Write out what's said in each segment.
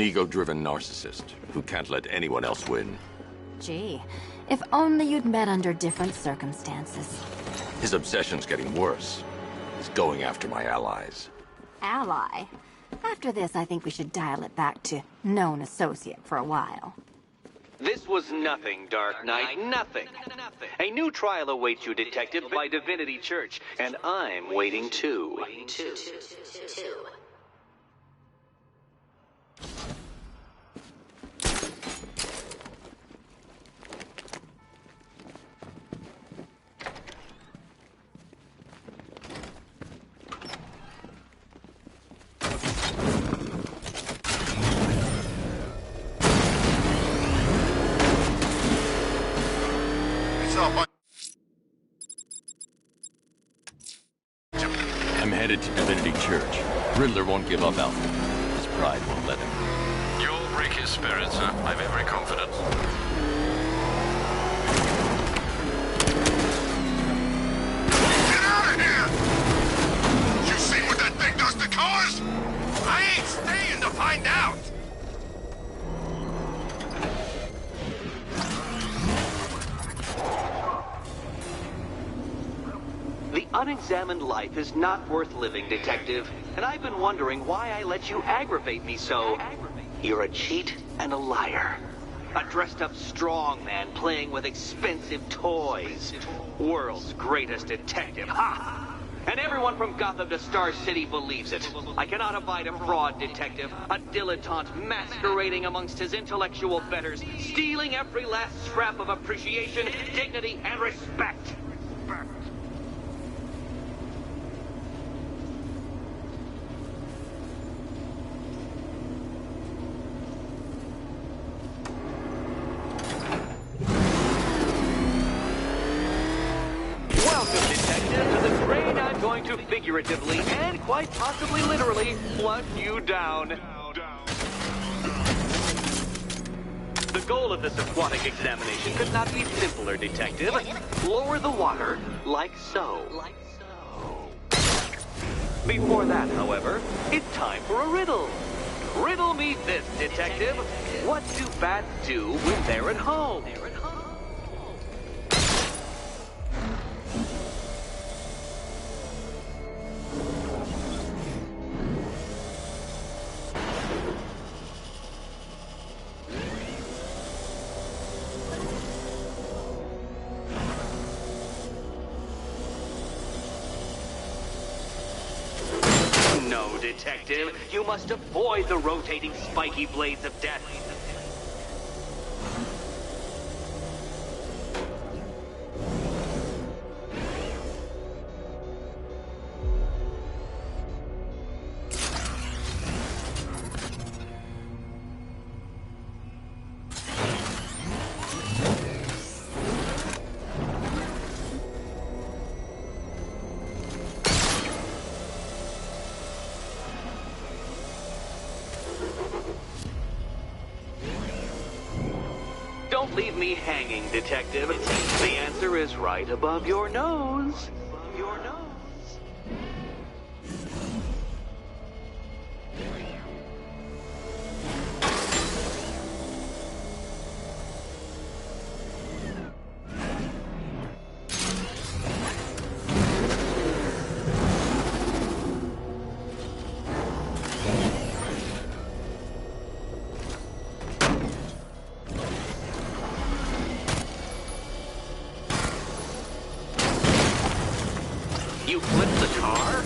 Ego-driven narcissist who can't let anyone else win. Gee, if only you'd met under different circumstances. His obsession's getting worse. He's going after my allies. Ally? After this, I think we should dial it back to known associate for a while. This was nothing, Dark Knight, nothing. A new trial awaits you, Detective, by Divinity Church, and I'm waiting too. I'm headed to Divinity Church. Riddler won't give up, Alfred. His pride won't let him. You'll break his spirit, sir. I've every confidence. Get out of here! You see what that thing does to cars? I ain't staying to find out! The unexamined life is not worth living, Detective, and I've been wondering why I let you aggravate me so. You're a cheat and a liar. A dressed-up strongman playing with expensive toys. World's greatest detective, ha! And everyone from Gotham to Star City believes it. I cannot abide a fraud detective, a dilettante masquerading amongst his intellectual betters, stealing every last scrap of appreciation, dignity, and respect. Welcome, Detective, to the train I'm going to figuratively and quite possibly literally flush you down. The goal of this aquatic examination could not be simpler, Detective. Lower the water, like so. Before that, however, it's time for a riddle. Riddle me this, Detective. What do bats do when they're at home? No, Detective. You must avoid the rotating spiky blades of death. Don't leave me hanging, Detective. The answer is right above your nose. Your nose. You flipped the car?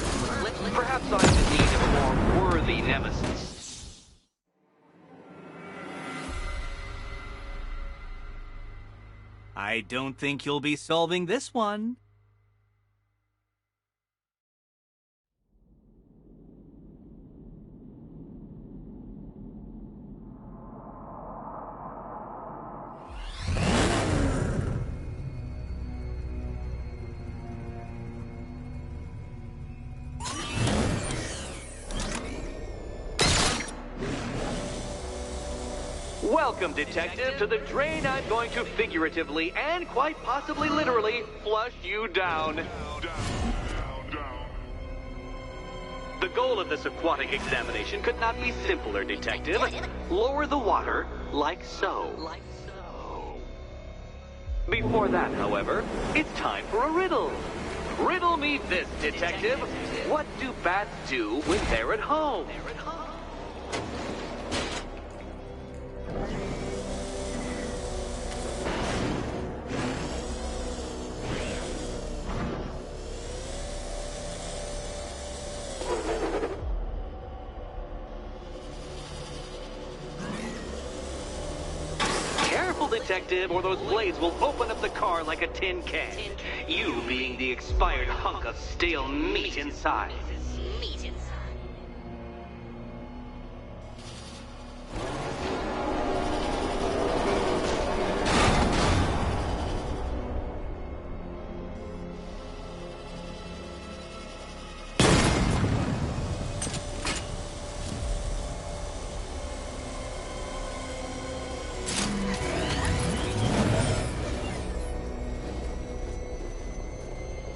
Perhaps I'm in need of a more worthy nemesis. I don't think you'll be solving this one. Welcome, Detective, to the drain I'm going to figuratively and quite possibly literally flush you down. The goal of this aquatic examination could not be simpler, Detective. Lower the water, like so. Before that, however, it's time for a riddle. Riddle me this, Detective. What do bats do when they're at home? Detective, or those blades will open up the car like a tin can. You being the expired hunk of stale meat inside.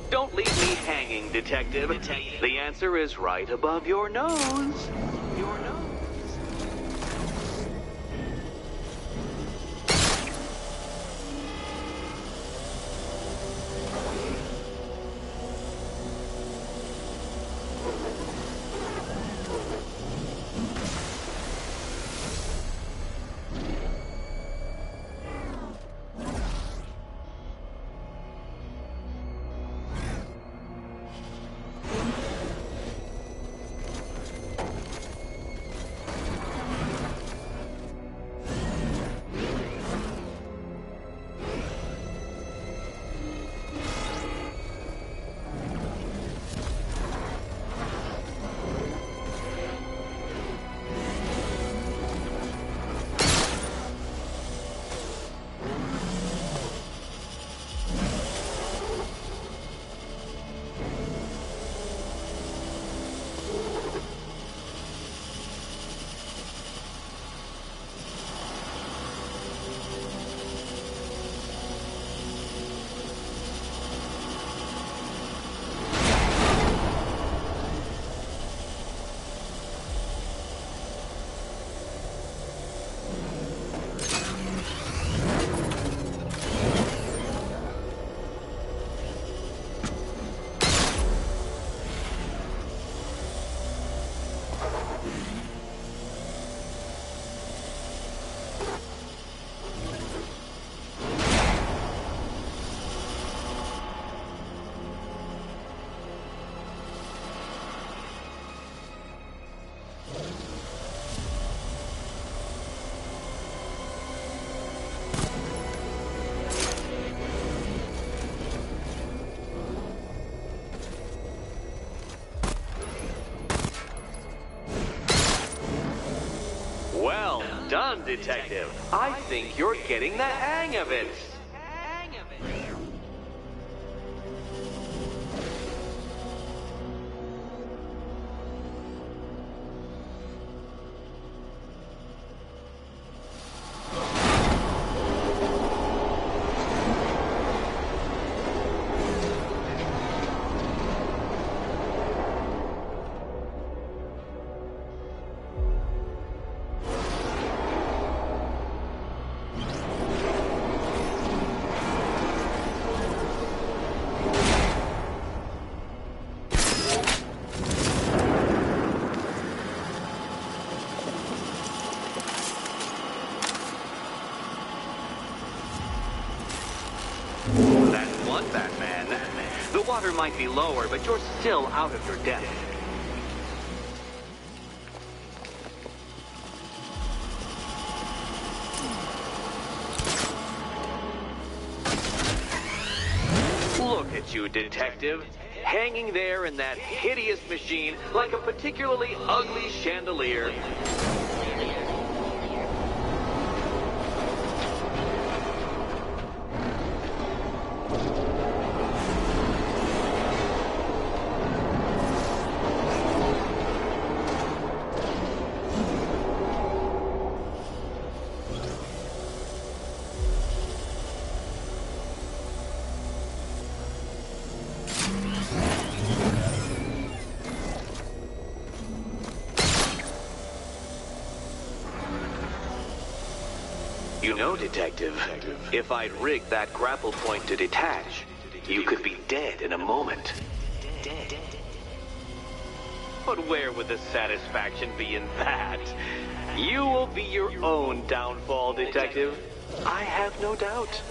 Don't leave me hanging, Detective. The answer is right above your nose. Your nose. Well done, Detective. I think you're getting the hang of it. That's one Batman. The water might be lower, but you're still out of your depth. Look at you, Detective. Hanging there in that hideous machine like a particularly ugly chandelier. You know, Detective, if I'd rigged that grapple point to detach, you could be dead in a moment. But where would the satisfaction be in that? You will be your own downfall, Detective. I have no doubt.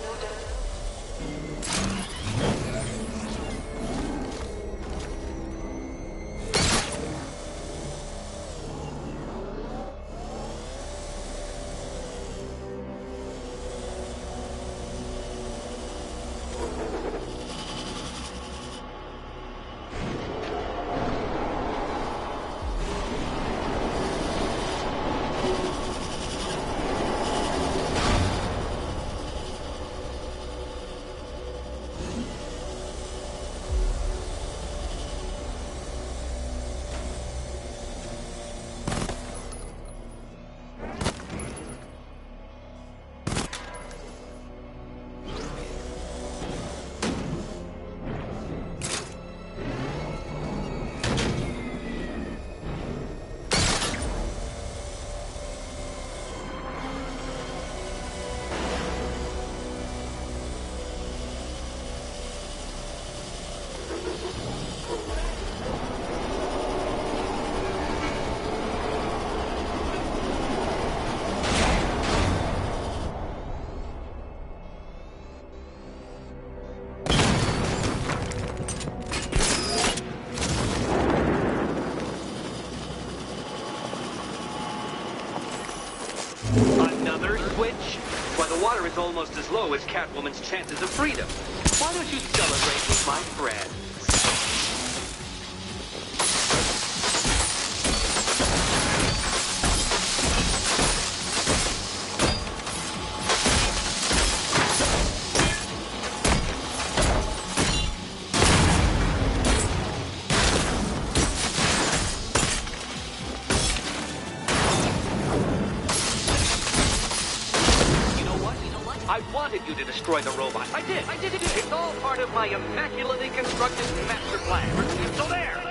Another switch? Why, the water is almost as low as Catwoman's chances of freedom. Why don't you celebrate with my friend? I wanted you to destroy the robot. I did. It's all part of my immaculately constructed master plan. So there.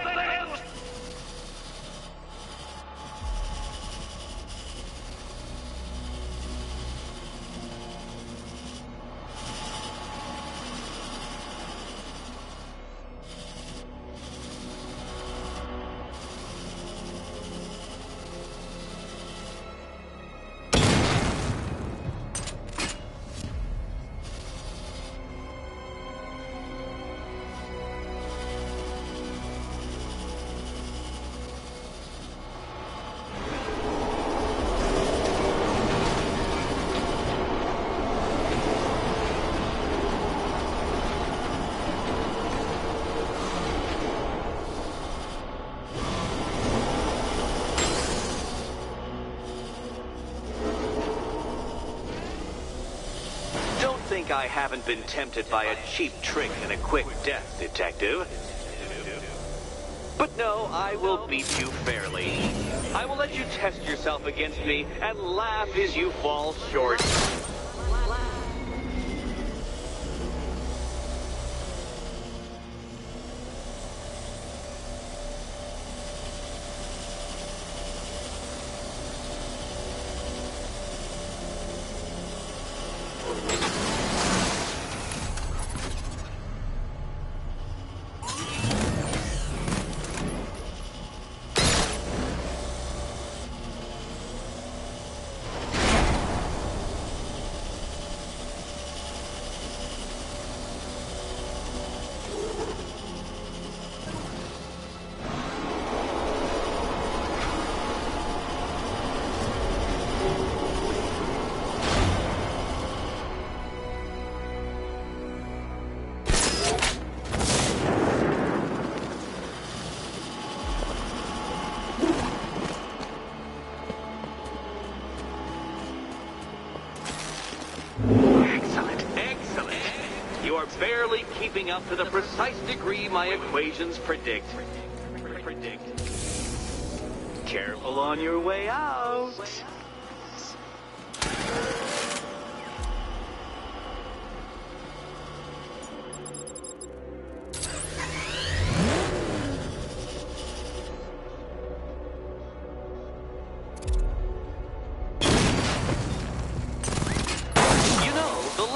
Think I haven't been tempted by a cheap trick and a quick death, Detective. But no, I will beat you fairly. I will let you test yourself against me and laugh as you fall short. Barely keeping up to the precise degree my equations predict. Careful on your way out.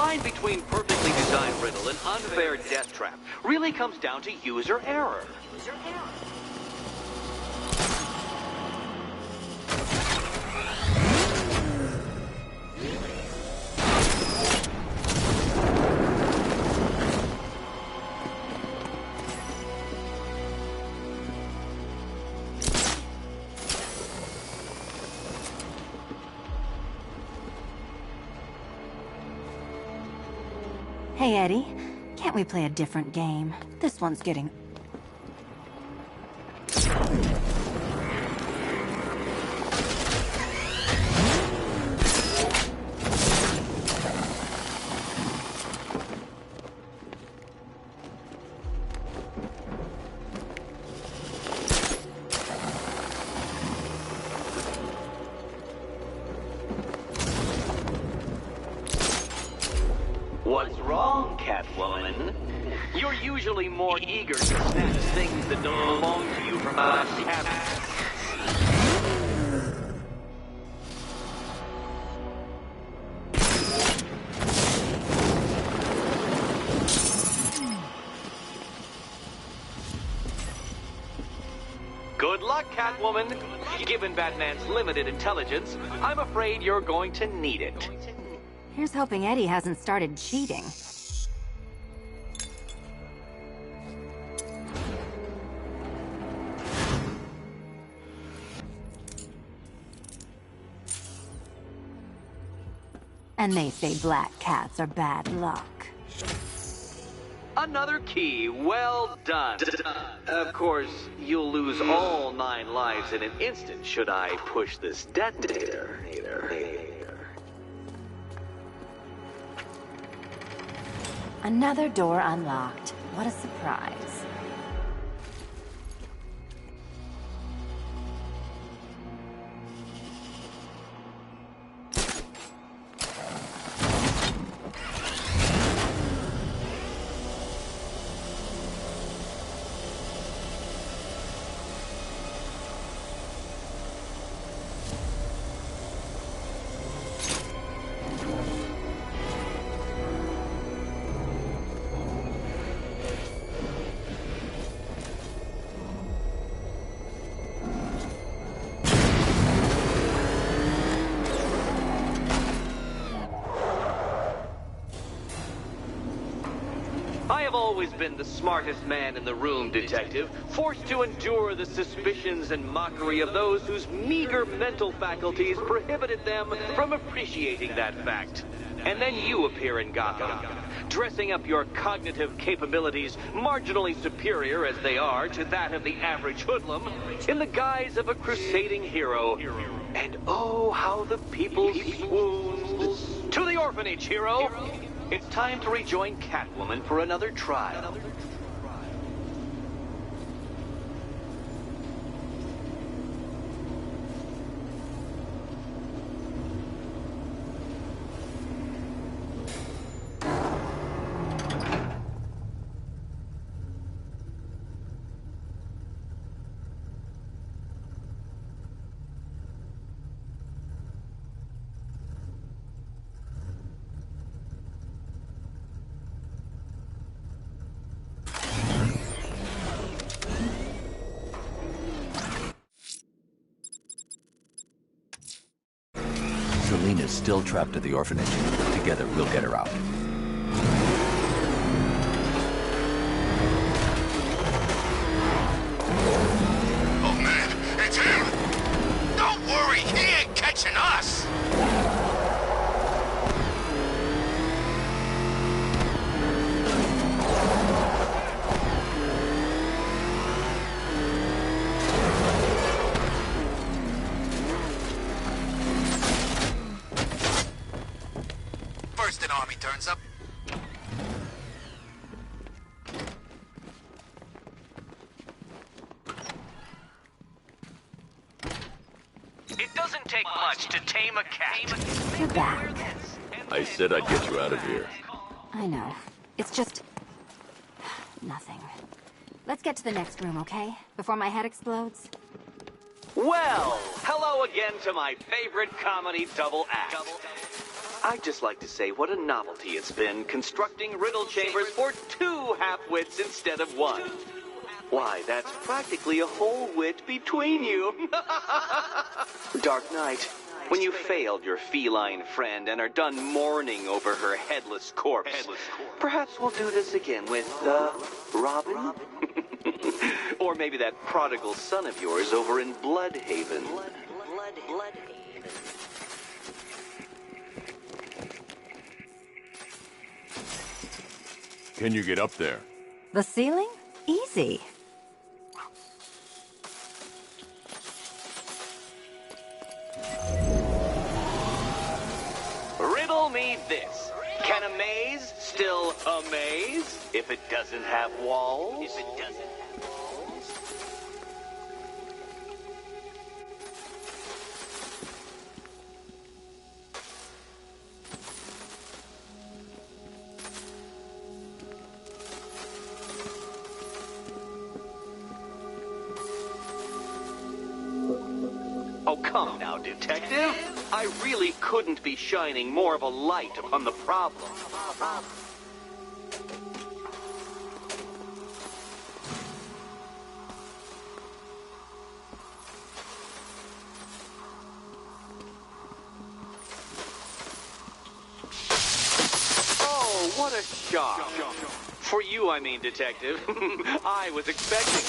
line between perfectly designed riddle and unfair death trap really comes down to user error. Hey, Eddie. Can't we play a different game? This one's getting... What's wrong, Catwoman? You're usually more eager to snatch things that don't belong to you from out of cabinet. Good luck, Catwoman. Given Batman's limited intelligence, I'm afraid you're going to need it. Here's hoping Eddie hasn't started cheating. And they say black cats are bad luck. Another key, well done. Of course, you'll lose all 9 lives in an instant should I push this detonator. Another door unlocked. What a surprise. I have always been the smartest man in the room, Detective, forced to endure the suspicions and mockery of those whose meager mental faculties prohibited them from appreciating that fact. And then you appear in Gotham, dressing up your cognitive capabilities marginally superior as they are to that of the average hoodlum, in the guise of a crusading hero. And oh, how the people swooned. To the orphanage, hero! It's time to rejoin Catwoman for another trial. Selena's still trapped at the orphanage. Together, we'll get her out. Oh man, it's him! Don't worry, he ain't catching us! First an army turns up. It doesn't take much to tame a cat. You're back. I said I'd get you out of here. I know. It's just... nothing. Let's get to the next room, okay? Before my head explodes. Well, hello again to my favorite comedy double act. I'd just like to say what a novelty it's been constructing riddle chambers for 2 half-wits instead of 1. Why, that's practically a whole wit between you. Dark Knight, when you failed your feline friend and are done mourning over her headless corpse, perhaps we'll do this again with, Robin? Or maybe that prodigal son of yours over in Bloodhaven. Can you get up there? The ceiling? Easy. Riddle me this. Can a maze still amaze if it doesn't have walls? Oh, come now, detective. I really couldn't be shining more of a light upon the problem. Oh, what a shock. For you, I mean, detective. I was expecting...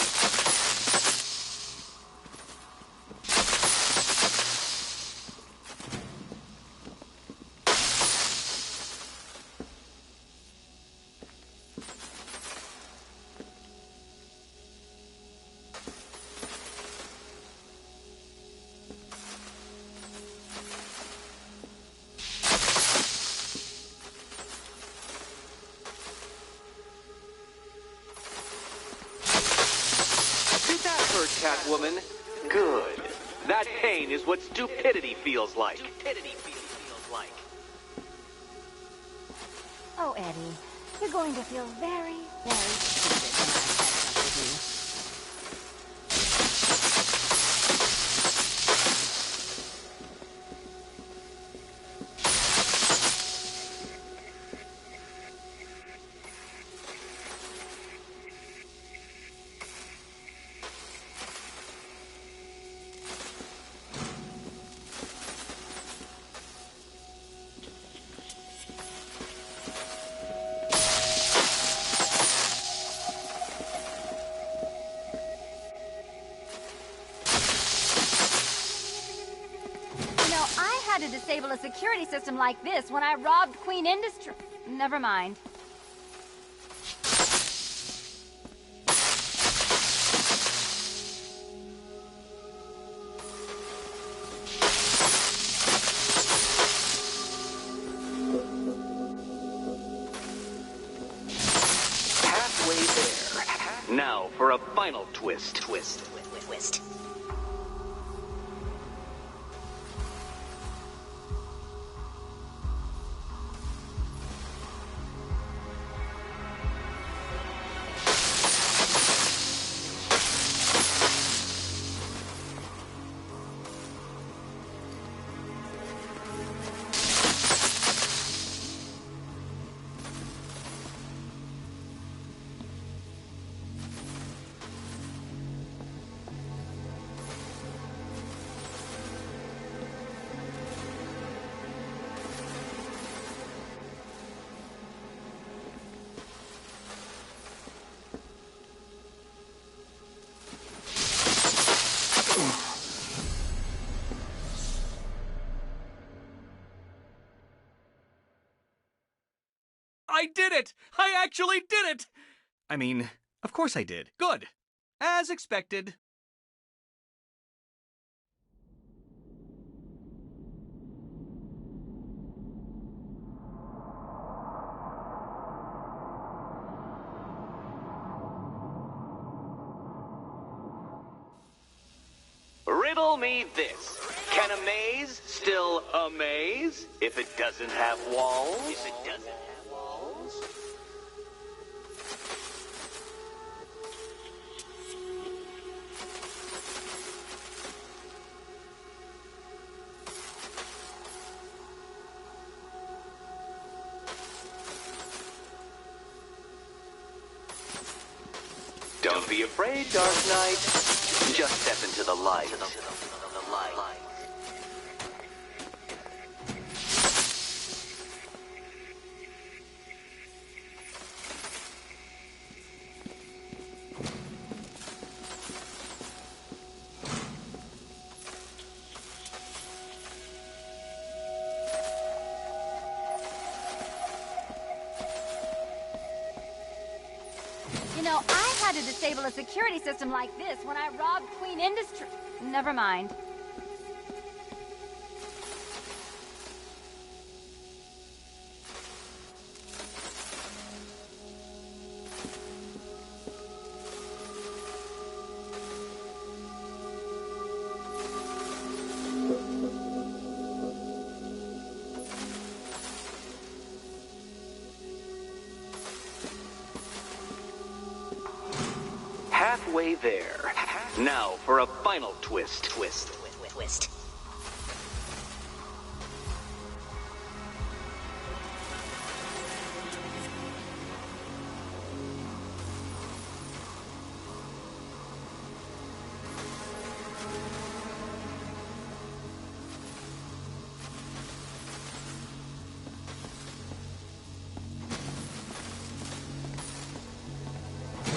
Catwoman. Good. That pain is what stupidity feels like. Oh, Eddie, you're going to feel very, very stupid when I catch up with you. To disable a security system like this when I robbed Queen Industry. Never mind. Halfway there. Now for a final twist. Twist. I did it! I actually did it! I mean, of course I did. Good. As expected. Riddle me this. Can a maze still amaze if it doesn't have walls? Don't be afraid, Dark Knight. Just step into the light. You know, I had to disable a security system like this when I robbed Queen Industry. Never mind. Halfway there. Now for a final twist. Twist.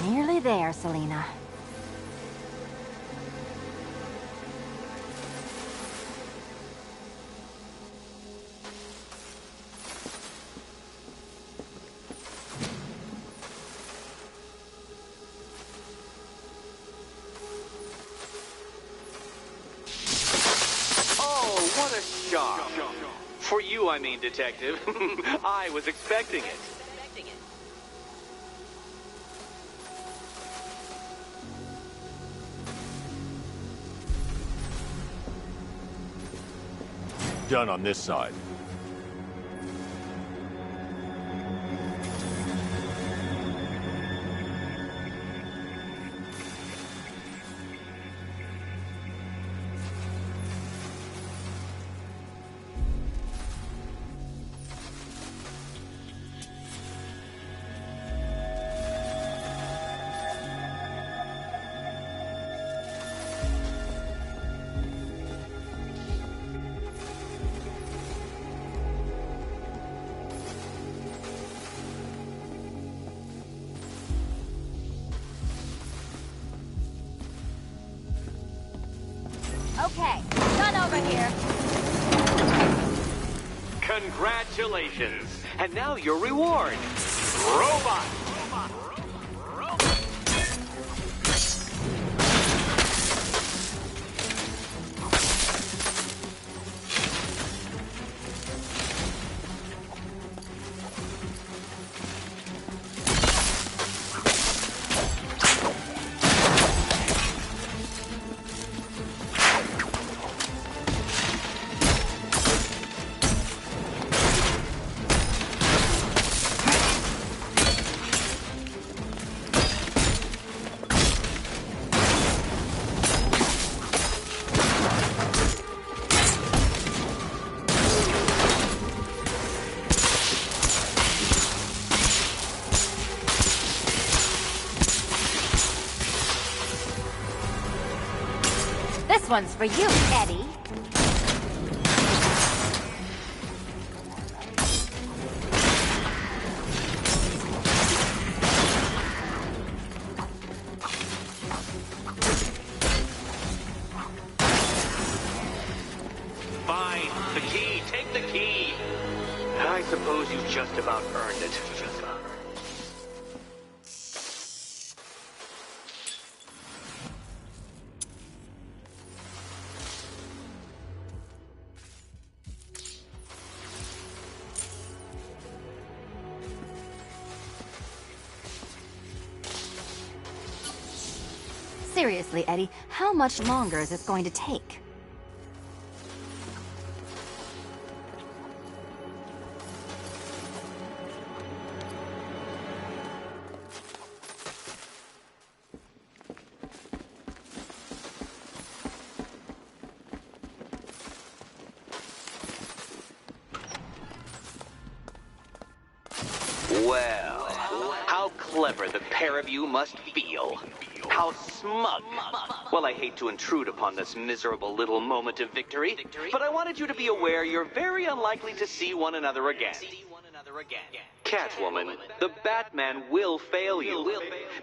Nearly there, Selena. Oh, what a shock. For you, I mean, Detective. I was expecting it. Done on this side. Okay, done over here. Congratulations. And now your reward. Robot. This one's for you, Eddie. Fine. The key. Take the key. I suppose you just about earned it. Seriously, Eddie, how much longer is this going to take? Well, how clever the pair of you must feel. How smug. Well, I hate to intrude upon this miserable little moment of victory, but I wanted you to be aware you're very unlikely to see one another again. Catwoman, the Batman will fail you,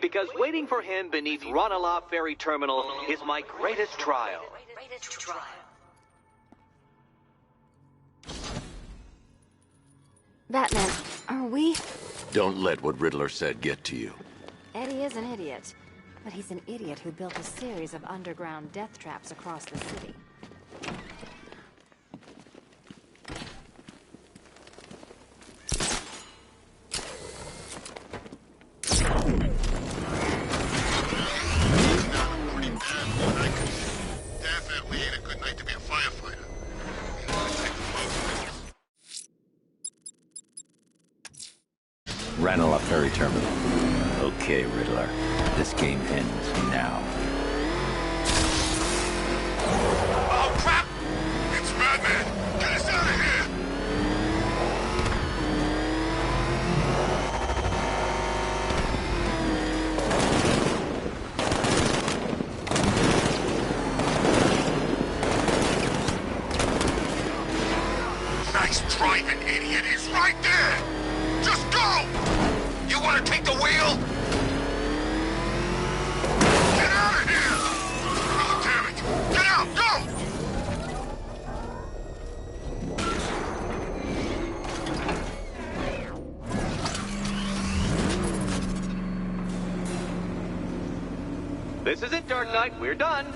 because waiting for him beneath Ranelagh Ferry Terminal is my greatest trial. Batman, are we? Don't let what Riddler said get to you. Eddie is an idiot. But he's an idiot who built a series of underground death traps across the city. Definitely ain't a good night to be a firefighter. Ranelagh Ferry Terminal. Okay, Riddler. This game ends now. Oh, crap! It's Batman! Get us out of here! Nice driving, idiot! He's right there! Just go! You want to take the wheel? Get out of here! Oh, damn it! Get out! Go! This is it, Dark Knight. We're done.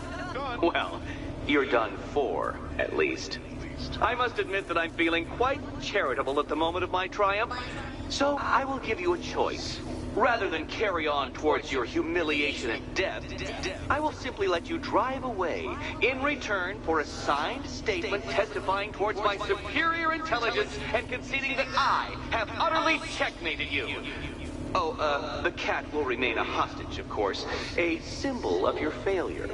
Well, you're done for, at least. I must admit that I'm feeling quite charitable at the moment of my triumph. So I will give you a choice. Rather than carry on towards your humiliation and death, I will simply let you drive away in return for a signed statement testifying towards my superior intelligence and conceding that I have utterly checkmated you. Oh, the cat will remain a hostage, of course. A symbol of your failure.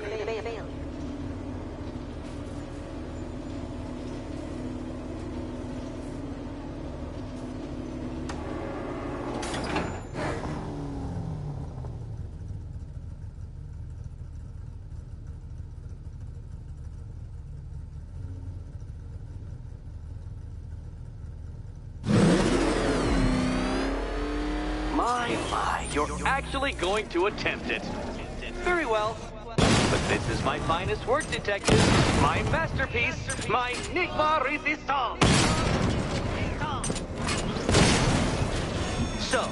My, you're actually going to attempt it. Very well. But this is my finest work, detective. My masterpiece. My Enigma Resistance. So,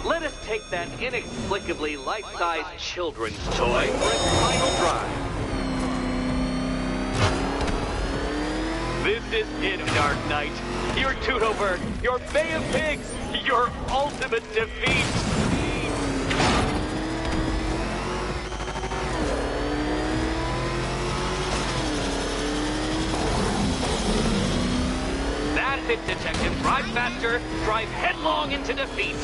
let us take that inexplicably life-size children's toy for its final drive. This is it, Dark Knight. Your Teutoburg, your Bay of Pigs, your ultimate defeat. That's it, Detective. Drive faster, drive headlong into defeat.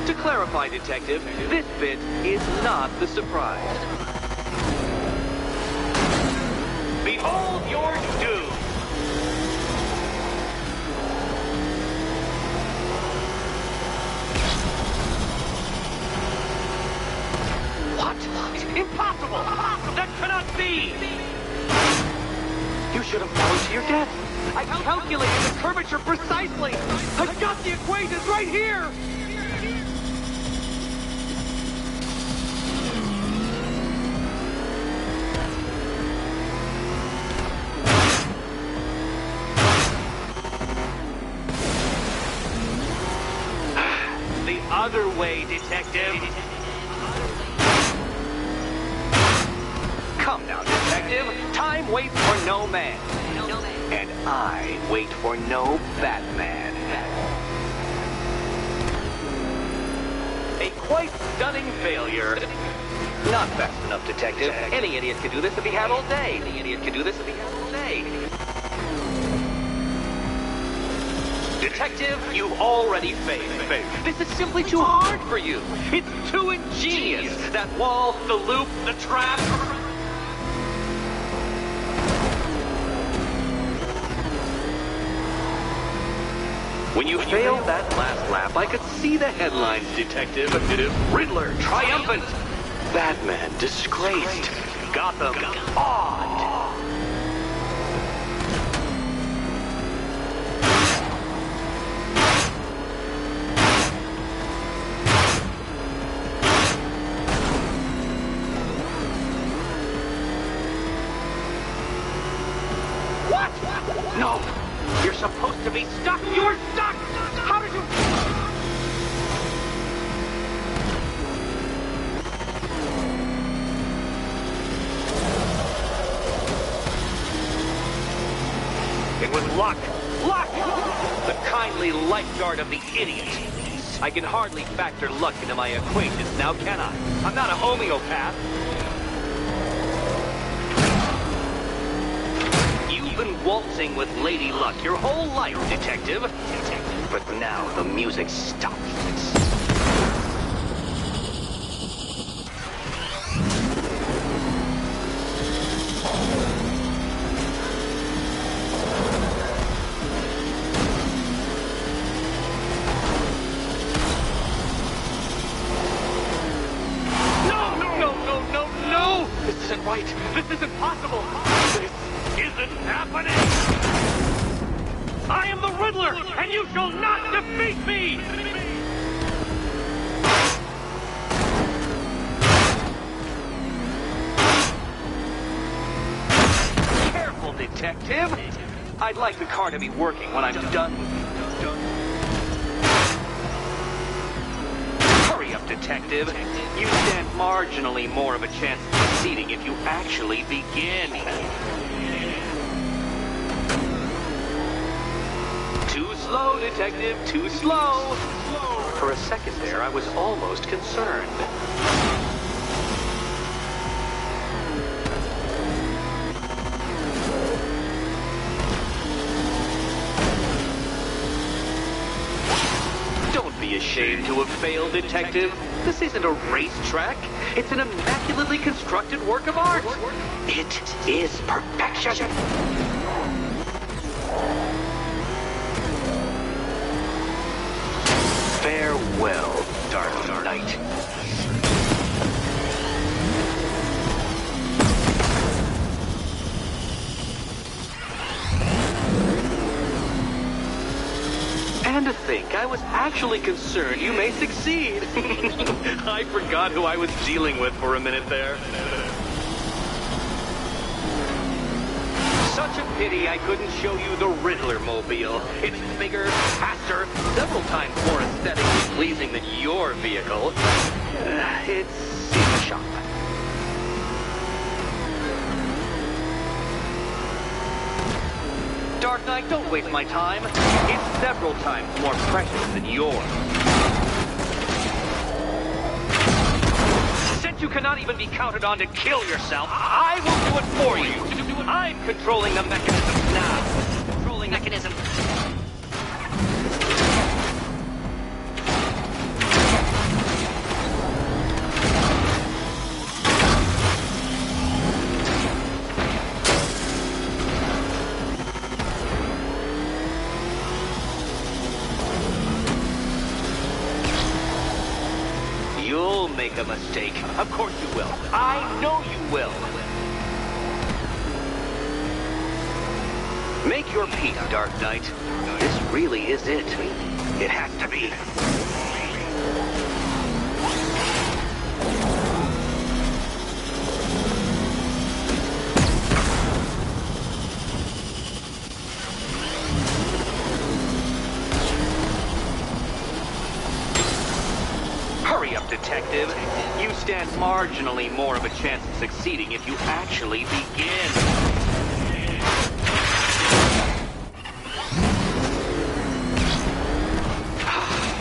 To clarify, Detective, this bit is not the surprise. Behold your doom! What? Impossible! That cannot be! You should have fallen to your death. I calculated the curvature precisely. I've got the equations right here! The other way, Detective. Come now, Detective. Time waits for no man. And I wait for no Batman. A quite stunning failure. Not fast enough, Detective. Any idiot could do this if he had all day. Any idiot could do this if he had all day. Detective, you've already failed. This is simply too hard for you. It's too ingenious. That wall, the loop, the trap. When you failed that last lap, I could see the headlines, Detective. Riddler triumphant. Batman disgraced. Gotham awed. What? No! You're supposed to be stuck! You're stuck! How did you... It was luck! Luck! The kindly lifeguard of the idiot. I can hardly factor luck into my equations now, can I? I'm not a homeopath. You've been waltzing with Lady Luck your whole life, Detective. But now the music stops. No! This isn't right. This isn't possible. This isn't happening. I am the Riddler, and you shall not defeat me! Careful, Detective. I'd like the car to be working when I'm done with you. Hurry up, Detective. You stand marginally more of a chance of succeeding if you actually begin. Too slow, Detective, too slow. For a second there, I was almost concerned. Don't be ashamed to have failed, Detective. This isn't a racetrack. It's an immaculately constructed work of art. It is perfection. Farewell, Dark Knight. And to think, I was actually concerned you may succeed. I forgot who I was dealing with for a minute there. Such a pity I couldn't show you the Riddler mobile. It's bigger, faster, several times more aesthetically pleasing than your vehicle. It's in the shop. Dark Knight, don't waste my time. It's several times more precious than yours. Since you cannot even be counted on to kill yourself, I will do it for you. I'm controlling the mechanism now. Controlling mechanism. You'll make a mistake. Of course you will. I know you will. Make your peace, Dark Knight. This really is it. It has to be. Hurry up, Detective. You stand marginally more of a chance of succeeding if you actually begin.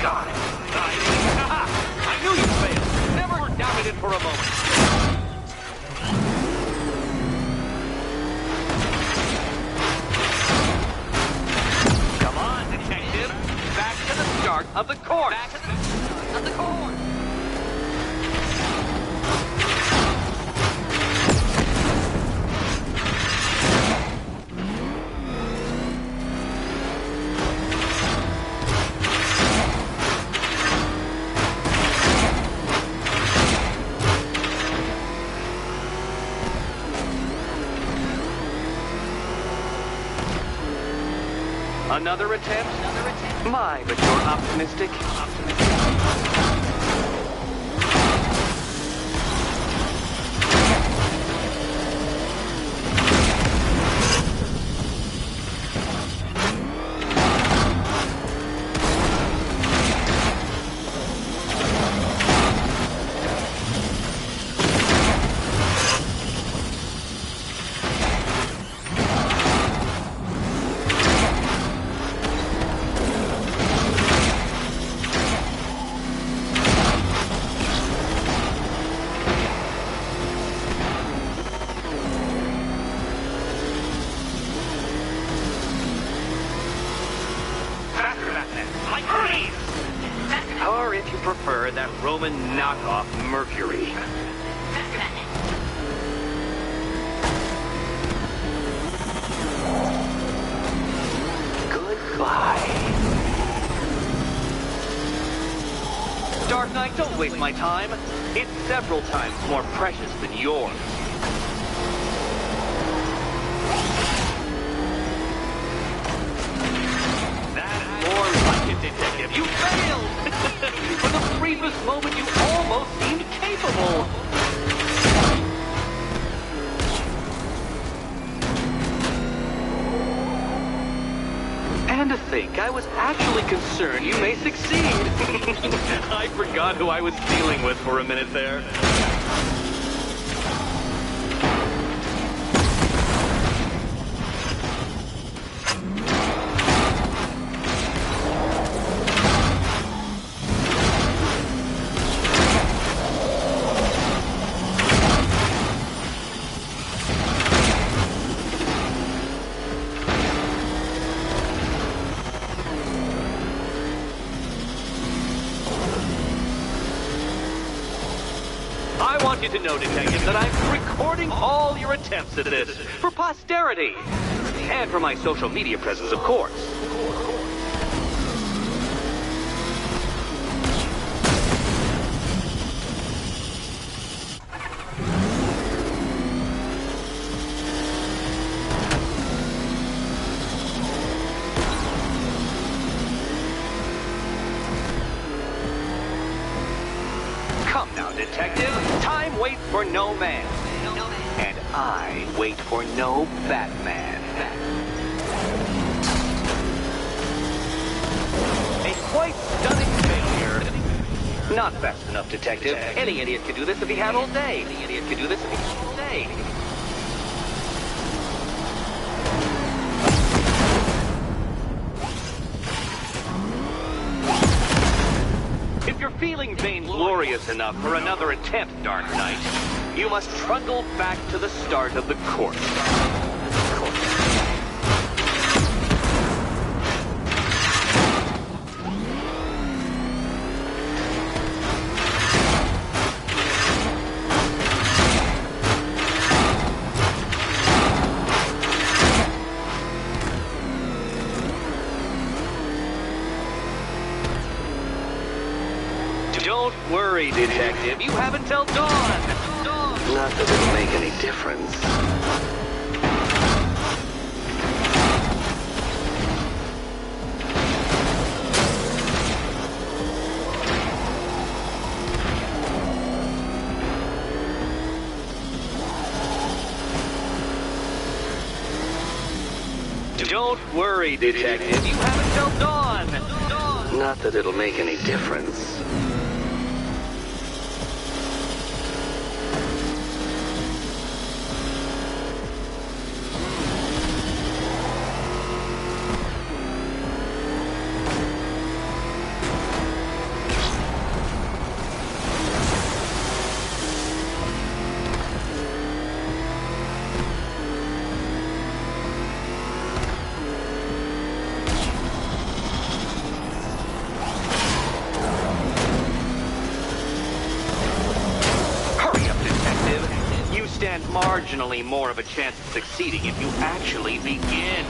Got it. I knew you failed. Never doubted it for a moment. Come on, Detective. Back to the start of the course. Back to the start of the course. Another attempt? My, but you're optimistic. Or if you prefer, that Roman knockoff Mercury. Goodbye. Dark Knight, don't waste my time. It's several times more precious than yours. That's more like it, Detective. You failed! For the briefest moment, you almost seemed capable. And to think, I was actually concerned you may succeed. I forgot who I was dealing with for a minute there. I want you to know, Detective, that I'm recording all your attempts at this for posterity. And for my social media presence, of course. Come now, Detective. Time waits for no man. And I wait for no Batman. A quite stunning failure. Not fast enough, Detective. Any idiot could do this if he had all day. Any idiot could do this if he had all day. If you're feeling vainglorious enough for another attempt, Dark Knight, you must trundle back to the start of the course. Don't worry, Detective. You have until dawn. Not that it'll make any difference. Don't worry, Detective. You have until dawn. Not that it'll make any difference. Stand marginally more of a chance of succeeding if you actually begin.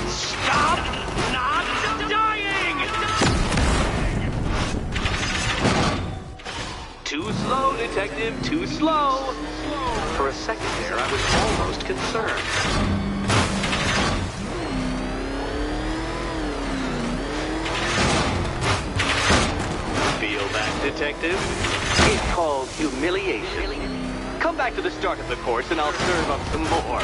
Stop not dying! Too slow, Detective. Detective, too slow. For a second there, I was almost concerned. Feel that, Detective? It's called humiliation. Come back to the start of the course and I'll serve up some more.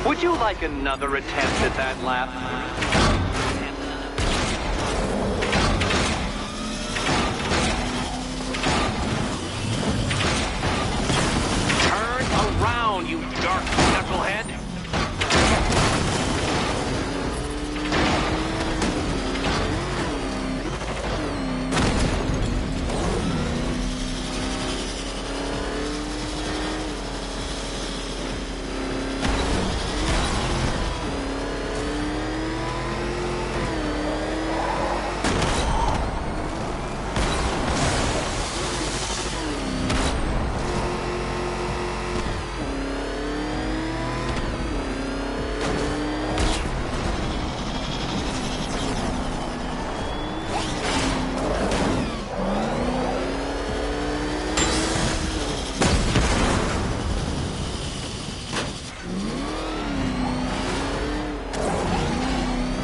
Would you like another attempt at that lap? Turn around, you dark knucklehead!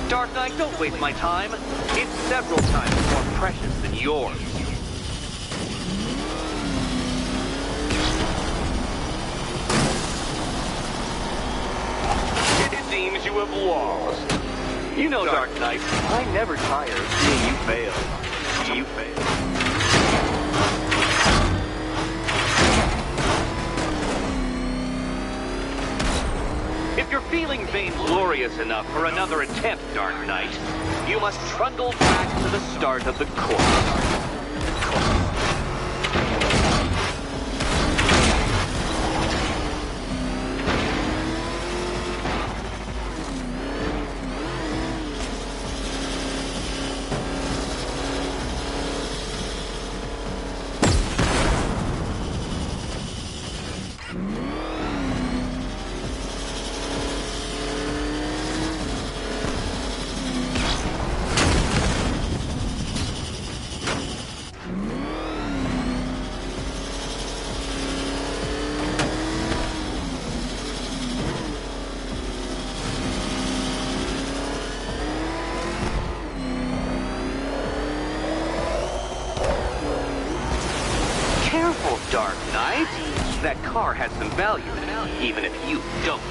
Dark Knight, don't waste my time. It's several times more precious than yours. It seems you have lost. You know, Dark Knight, I never tire of seeing you fail. You fail. If you're feeling vainglorious enough for another attempt, Dark Knight, you must trundle back to the start of the course. Careful, Dark Knight. That car has some value, even if you don't.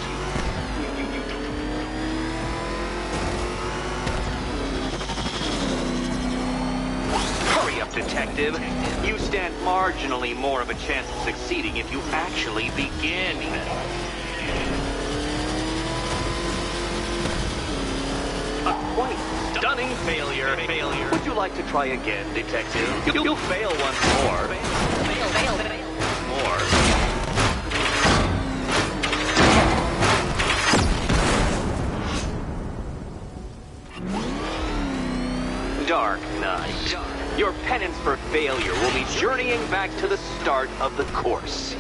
Hurry up, Detective. You stand marginally more of a chance of succeeding if you actually begin. A quite stunning failure. Would you like to try again, Detective? You'll fail once more. Fail. More. Dark Knight. Your penance for failure will be journeying back to the start of the course.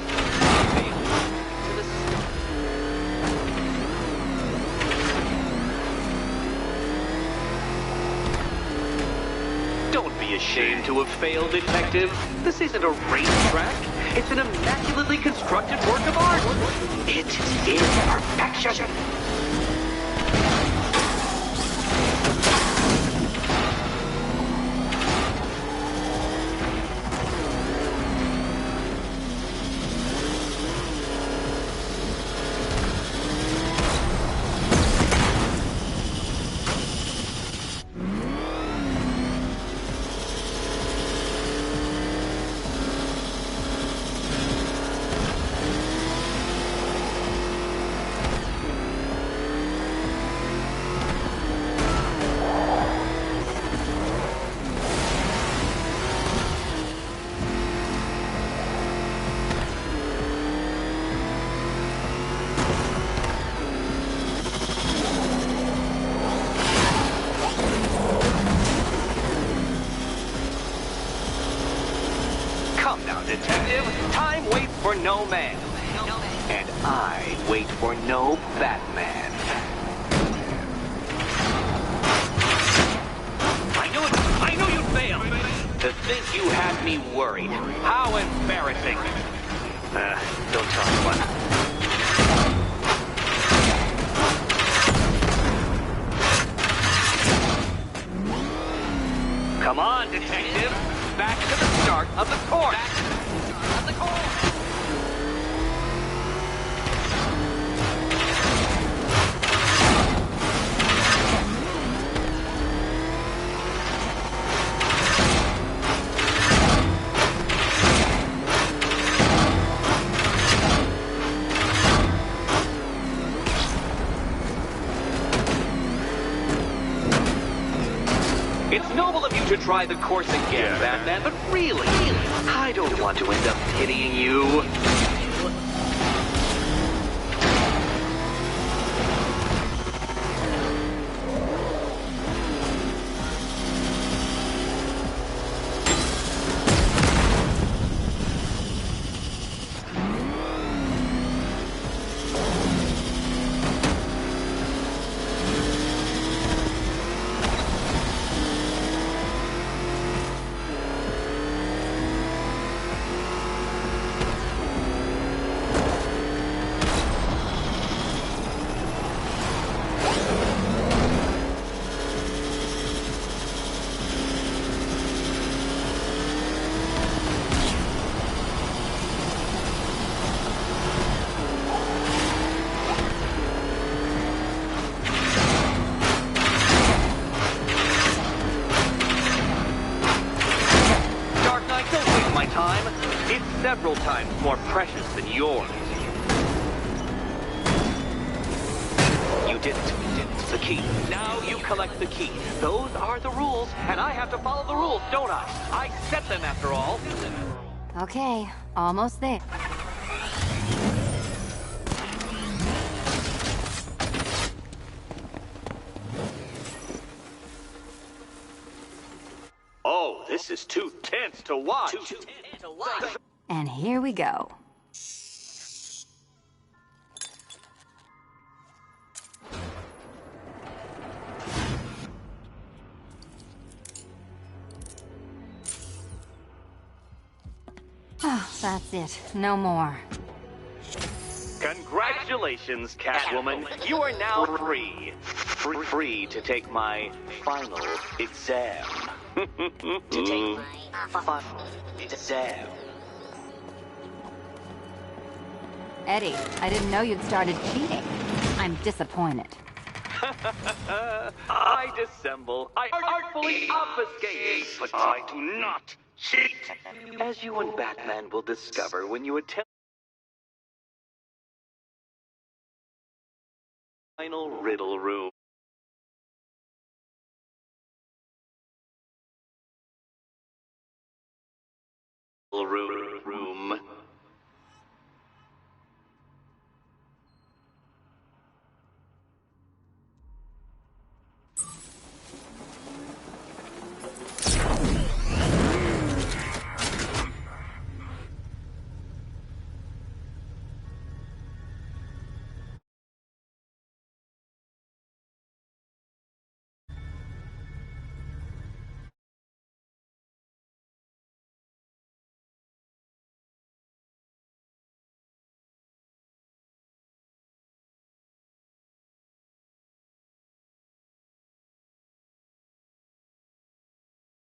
Don't be ashamed to have failed, Detective. This isn't a racetrack. It's an immaculately constructed work of art. It is perfection. detective, time waits for no man. And I wait for no Batman. I knew you'd fail. To think you had me worried. How embarrassing. Don't tell anyone. Come on, detective. Back to the start of the course. It's noble of you to try the course again, Batman, but really, I don't want to end up pitying you. Several times more precious than yours. You didn't. The key. Now you collect the key. Those are the rules, and I have to follow the rules, don't I? I set them after all. Okay, almost there. Oh, this is too tense to watch. And here we go. Oh, that's it. No more. Congratulations, Catwoman. You are now free. Free to take my final exam. To take my final exam. Eddie, I didn't know you'd started cheating. I'm disappointed. I dissemble. I artfully obfuscate. But I do not cheat. As you and Batman will discover when you attempt final riddle room. Room.